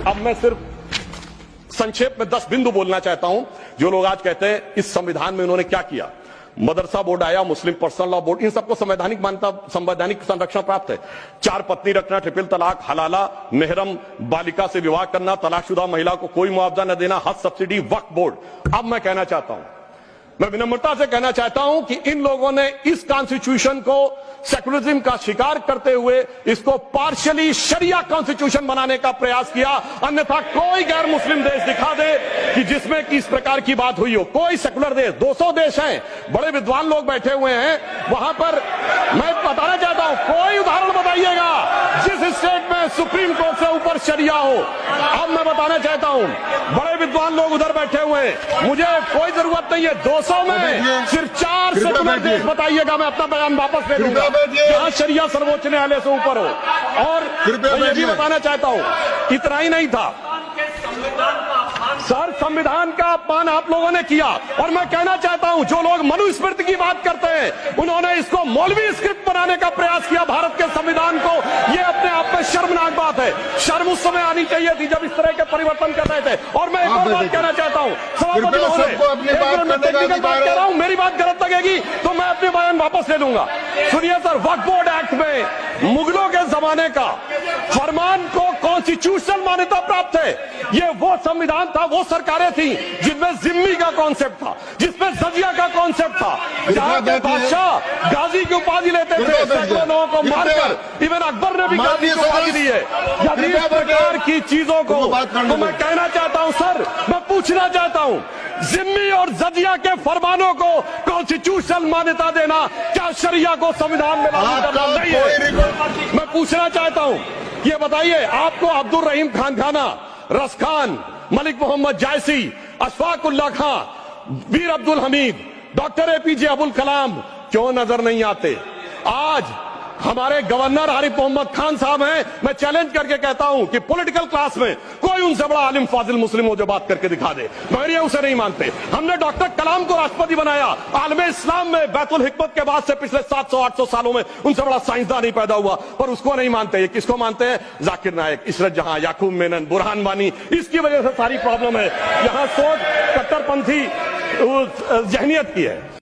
अब मैं सिर्फ संक्षेप में 10 बिंदु बोलना चाहता हूं। जो लोग आज कहते हैं इस संविधान में उन्होंने क्या किया, मदरसा बोर्ड आया, मुस्लिम पर्सनल लॉ बोर्ड, इन सबको संवैधानिक मान्यता, संवैधानिक संरक्षण प्राप्त है। 4 पत्नी रखना, ट्रिपल तलाक, हलाला, मेहरम बालिका से विवाह करना, तलाकशुदा महिला को कोई मुआवजा न देना, हज सब्सिडी, वक्फ बोर्ड। अब मैं कहना चाहता हूं, मैं विनम्रता से कहना चाहता हूं कि इन लोगों ने इस कॉन्स्टिट्यूशन को सेकुलरिज्म का शिकार करते हुए इसको पार्शियली शरिया कॉन्स्टिट्यूशन बनाने का प्रयास किया। अन्यथा कोई गैर मुस्लिम देश दिखा दे कि जिसमें कि इस प्रकार की बात हुई हो, कोई सेकुलर देश, 200 देश हैं, बड़े विद्वान लोग बैठे हुए हैं वहां पर। मैं बताना चाहता हूं, कोई उदाहरण बताइएगा जिस स्टेट में सुप्रीम कोर्ट से ऊपर शरिया हो। अब मैं बताना चाहता हूं, बड़े विद्वान लोग उधर बैठे हुए हैं, मुझे कोई जरूरत नहीं है 200 में सिर्फ 4 सेकुलर देश बताइएगा, मैं अपना बयान वापस ले लूंगा जहां शरिया सर्वोच्च न्यायालय से ऊपर हो। और मैं ये भी बताना चाहता हूं, इतना ही नहीं था सर, संविधान का अपमान आप लोगों ने किया। और मैं कहना चाहता हूं, जो लोग मनुस्मृति की बात करते हैं उन्होंने इसको मौलवी स्क्रिप्ट बनाने का प्रयास किया भारत के संविधान को। यह अपने आप में शर्मनाक बात है। शर्म उस समय आनी चाहिए थी जब इस तरह के परिवर्तन कर रहे थे। और मैं एक और बात कहना चाहता हूं, सभापति महोदय, बात कह रहा हूं, मेरी बात गलत लगेगी तो मैं अपने बयान वापस ले लूंगा। सुनिए सर, वक्फ बोर्ड एक्ट में मुगलों के जमाने का फरमान को कॉन्स्टिट्यूशनल मान्यता प्राप्त है। ये वो संविधान था, वो सरकारें थी जिनमें जिम्मी का कॉन्सेप्ट था, जिसमें जजिया का कॉन्सेप्ट था, जहां के बादशाह गाजी की उपाधि लेते थे, सैकड़ों लोगों को मारकर। इवन अकबर ने भी गाजी की उपाधि दी है। यदि इस प्रकार की चीजों को तो मैं कहना चाहता हूं सर, मैं पूछना चाहता हूं, जिम्मी और जजिया के फरमानों को कॉन्स्टिट्यूशनल मान्यता देना क्या शरिया को संविधान में लागू करना नहीं है? मैं पूछना चाहता हूं, ये बताइए, आपको अब्दुल रहीम खान खाना, रस खान, मलिक मोहम्मद जायसी, अशफाकुल्ला खान, वीर अब्दुल हमीद, डॉक्टर एपीजे अब्दुल कलाम क्यों नजर नहीं आते? आज हमारे गवर्नर आरिफ मोहम्मद खान साहब हैं। मैं चैलेंज करके कहता हूं कि पॉलिटिकल क्लास में कोई उनसे बड़ा आलिम फाजिल मुस्लिम हो जो बात करके दिखा दे, मगर ये उसे नहीं मानते। हमने डॉक्टर कलाम को राष्ट्रपति बनाया, आलम इस्लाम में बैतुल हिकमत के बाद से पिछले 700-800 सालों में उनसे बड़ा साइंसदान नहीं पैदा हुआ, पर उसको नहीं मानते। ये किसको मानते हैं? जाकिर नायक, इशरत जहां, याकूब मेनन, बुरहान वानी। इसकी वजह से सारी प्रॉब्लम है। यहां सोच कट्टरपंथी जहनियत की है।